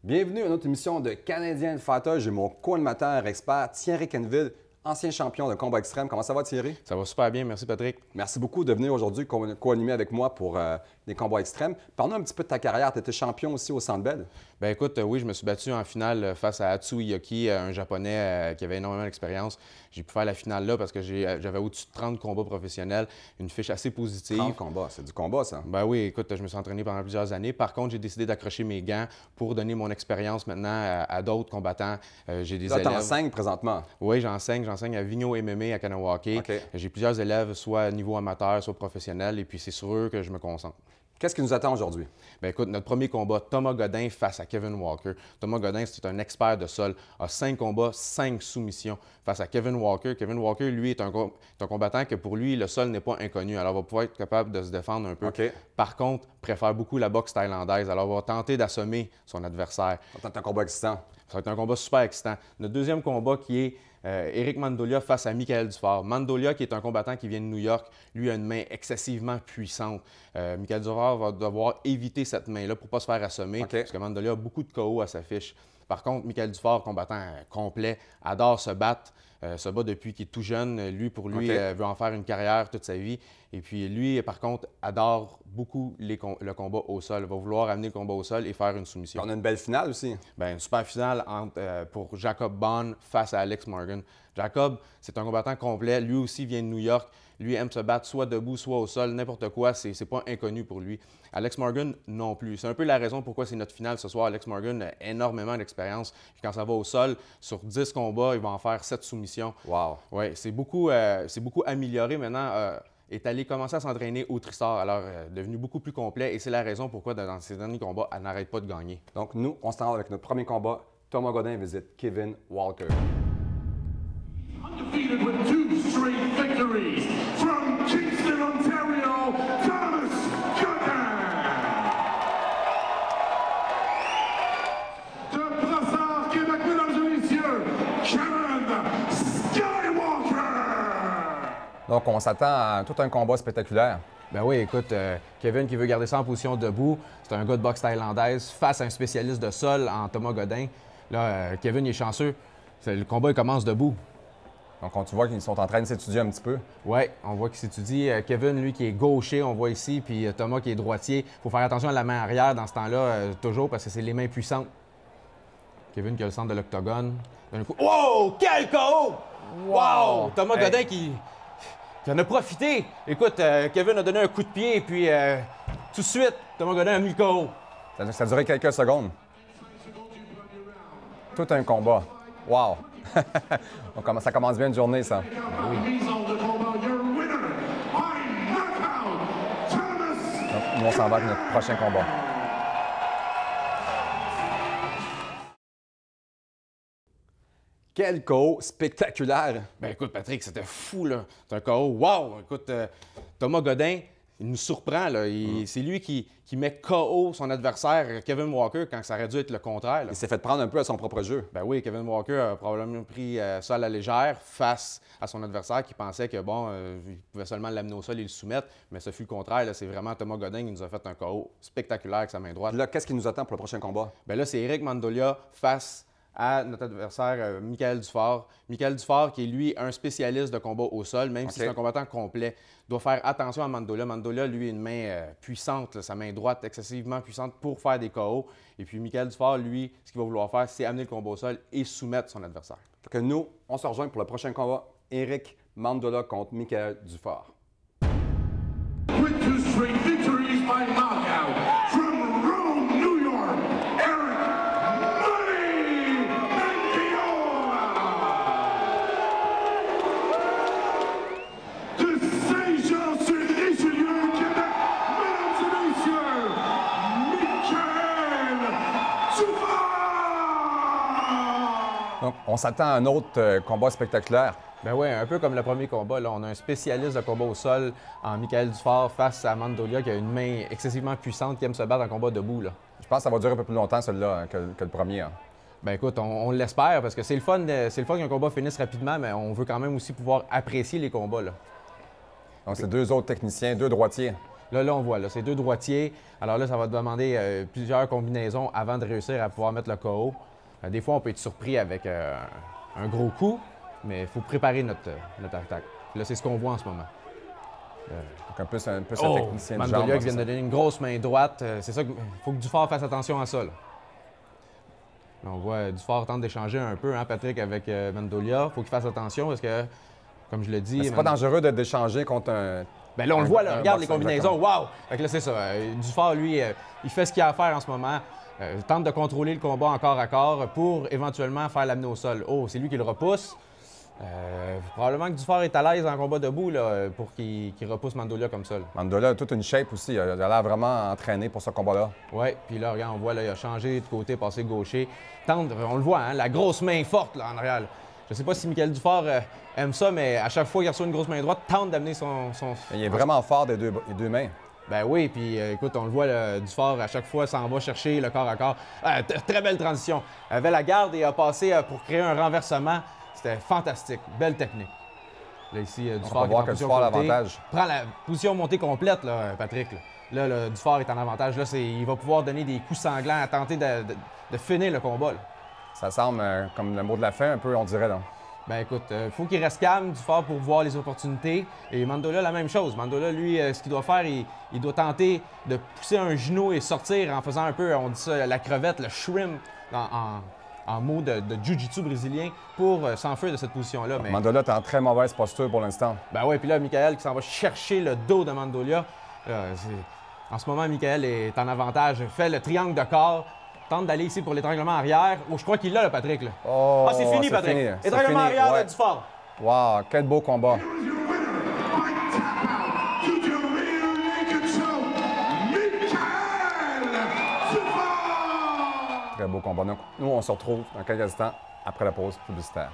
Bienvenue à notre émission de Canadian Fighter. J'ai mon co-animateur expert Thierry Kenville, ancien champion de combat extrême. Comment ça va, Thierry? Ça va super bien, merci Patrick. Merci beaucoup de venir aujourd'hui co-animer avec moi pour des combats extrêmes. Parle-nous un petit peu de ta carrière. Tu étais champion aussi au Centre Bell. Ben écoute, oui, je me suis battu en finale face à Atsu Yoki, un Japonais qui avait énormément d'expérience. J'ai pu faire la finale là parce que j'avais au-dessus de 30 combats professionnels, une fiche assez positive. 30 combats, c'est du combat, ça? Ben oui, écoute, je me suis entraîné pendant plusieurs années. Par contre, j'ai décidé d'accrocher mes gants pour donner mon expérience maintenant à d'autres combattants. J'ai des là, élèves. Tu enseignes présentement? Oui, j'enseigne à Vigno MMA à Kanawake. Okay. J'ai plusieurs élèves, soit niveau amateur, soit professionnel, et puis c'est sur eux que je me concentre. Qu'est-ce qui nous attend aujourd'hui? Bien, écoute, notre premier combat, Thomas Godin face à Kevin Walker. Thomas Godin, c'est un expert de sol, a 5 combats, 5 soumissions face à Kevin Walker. Kevin Walker, lui, est un combattant que pour lui, le sol n'est pas inconnu. Alors, il va pouvoir être capable de se défendre un peu. Okay. Par contre, préfère beaucoup la boxe thaïlandaise. Alors, il va tenter d'assommer son adversaire. Ça va être un combat excitant. Ça va être un combat super excitant. Notre deuxième combat qui est Eric Mandolia face à Michael Dufort. Mandolia, qui est un combattant qui vient de New York, lui a une main excessivement puissante. Michael Dufort va devoir éviter cette main-là pour ne pas se faire assommer, parce que Mandolia a beaucoup de KO à sa fiche. Par contre, Michael Dufort, combattant complet, adore se battre, se bat depuis qu'il est tout jeune. Lui, pour lui, veut en faire une carrière toute sa vie. Et puis lui, par contre, adore beaucoup le combat au sol. Il va vouloir amener le combat au sol et faire une soumission. On a une belle finale aussi. Bien, une super finale pour Jacob Bond face à Alex Morgan. Jacob, c'est un combattant complet. Lui aussi vient de New York. Lui aime se battre soit debout, soit au sol, n'importe quoi. C'est pas inconnu pour lui. Alex Morgan, non plus. C'est un peu la raison pourquoi c'est notre finale ce soir. Alex Morgan a énormément d'expérience. Quand ça va au sol, sur 10 combats, il va en faire 7 soumissions. Wow! Oui, c'est beaucoup amélioré maintenant. Est allé commencer à s'entraîner au Tristar, alors devenu beaucoup plus complet. Et c'est la raison pourquoi, dans ses derniers combats, elle n'arrête pas de gagner. Donc, nous, on se rend avec notre premier combat. Thomas Godin visite Kevin Walker. Undefeated with 2 straight victories from Kingston, Ontario, Thomas Godin. De Brassard, Québec, mesdames et messieurs, Kevin Skywalker. Donc, on s'attend à tout un combat spectaculaire. Ben oui, écoute, Kevin qui veut garder ça en position debout, c'est un gars de boxe thaïlandaise face à un spécialiste de sol en Thomas Godin. Là, Kevin il est chanceux. Le combat il commence debout. Donc, tu vois qu'ils sont en train de s'étudier un petit peu. Oui, on voit qu'il s'étudie. Kevin, lui, qui est gaucher, on voit ici, puis Thomas qui est droitier. Il faut faire attention à la main arrière dans ce temps-là, toujours, parce que c'est les mains puissantes. Kevin qui a le centre de l'octogone. D'un coup, wow! Quel KO! Wow! Thomas Godin qui en a profité. Écoute, Kevin a donné un coup de pied, puis tout de suite, Thomas Godin a mis le KO. Ça a duré quelques secondes. Tout un combat. Wow! Ça commence bien une journée, ça. Oui. Donc, nous, on s'en va avec notre prochain combat. Quel KO spectaculaire! Ben écoute, Patrick, c'était fou, là. C'est un KO. Wow! Écoute, Thomas Godin, il nous surprend, là. C'est lui qui met KO son adversaire, Kevin Walker, quand ça aurait dû être le contraire, là. Il s'est fait prendre un peu à son propre jeu. Ben oui, Kevin Walker a probablement pris ça à la légère face à son adversaire qui pensait que, bon, il pouvait seulement l'amener au sol et le soumettre, mais ce fut le contraire. C'est vraiment Thomas Godin qui nous a fait un KO spectaculaire avec sa main droite. Puis là, qu'est-ce qui nous attend pour le prochain combat? Ben là, c'est Eric Mandolia face à notre adversaire, Michael Dufort. Michael Dufort, qui est lui un spécialiste de combat au sol, même si c'est un combattant complet, doit faire attention à Mandolia. Mandolia, lui, a une main puissante, là, sa main droite excessivement puissante pour faire des KO. Et puis Michael Dufort, lui, ce qu'il va vouloir faire, c'est amener le combat au sol et soumettre son adversaire. Fait que nous, on se rejoint pour le prochain combat. Eric Mandolia contre Michael Dufort. With 2 straight victories by knockout from Rome, New York, Eric Money Mendiola. De Saint-Jean-sur-Richelieu, Québec, mesdames et messieurs, Michael Dufort. Donc, on s'attend à un autre combat spectaculaire. Ben oui, un peu comme le premier combat. Là, on a un spécialiste de combat au sol en Michael Dufort face à Mandolia qui a une main excessivement puissante qui aime se battre en combat debout, là. Je pense que ça va durer un peu plus longtemps, celui-là, que le premier. Hein. Ben écoute, on l'espère parce que c'est le fun qu'un combat finisse rapidement, mais on veut quand même aussi pouvoir apprécier les combats, là. Donc, c'est 2 autres techniciens, 2 droitiers. Là, on voit, là, c'est deux droitiers. Alors là, ça va demander plusieurs combinaisons avant de réussir à pouvoir mettre le KO. Des fois, on peut être surpris avec un gros coup, mais il faut préparer notre attaque. Là, c'est ce qu'on voit en ce moment. Donc un peu ce technicien de jambe. Mandolia qui vient de donner une grosse main droite. C'est ça qu'il faut que Dufort fasse attention à ça. Là, on voit Dufort tente d'échanger un peu, hein, Patrick, avec Mandolia. Il faut qu'il fasse attention parce que, comme je l'ai dit... C'est pas dangereux d'échanger contre un... Bien là, on le voit, là, regarde les combinaisons. Wow! Fait que là, c'est ça. Dufort, lui, il fait ce qu'il a à faire en ce moment. Il tente de contrôler le combat en corps à corps pour éventuellement faire l'amener au sol. Oh, c'est lui qui le repousse. Probablement que Dufort est à l'aise en combat debout là, pour qu'il repousse Mandolia comme ça. Là. Mandolia a toute une shape aussi. Il a l'air vraiment entraîné pour ce combat-là. Oui, puis là, regarde, on voit, là, il a changé de côté, passé gaucher. Tente, on le voit, hein, la grosse main forte là, en arrière. Là. Je sais pas si Michael Dufort aime ça, mais à chaque fois qu'il reçoit une grosse main droite, tente d'amener son... Il est vraiment fort des deux mains. Ben oui, puis écoute, on le voit, là, Dufort, à chaque fois, s'en va chercher le corps à corps. Très belle transition. Il avait la garde et a passé pour créer un renversement. C'était fantastique. Belle technique. Là, ici, Dufort on va voir que Dufort a l'avantage. Prend la position montée complète, là, Patrick. Là, Dufort est en avantage. Là, il va pouvoir donner des coups sanglants à tenter de finir le combat. Là. Ça semble comme le mot de la fin, un peu, on dirait. Là. Ben écoute, faut qu'il reste calme, Dufort, pour voir les opportunités. Et Mandolia, la même chose. Mandolia, lui, ce qu'il doit faire, il doit tenter de pousser un genou et sortir en faisant un peu, on dit ça, la crevette, le shrimp, en mot de jiu-jitsu brésilien, pour s'enfuir de cette position-là. Mais... Mandolia est en très mauvaise posture pour l'instant. Ben oui, puis là, Michael qui s'en va chercher le dos de Mandolia. En ce moment, Michael est en avantage, fait le triangle de corps. Tente d'aller ici pour l'étranglement arrière. Oh, je crois qu'il l'a, le Patrick. Là. Oh, c'est fini, Patrick. Fini. Étranglement arrière de Dufort. Wow, quel beau combat. Très beau combat. Nous, on se retrouve dans quelques instants après la pause publicitaire.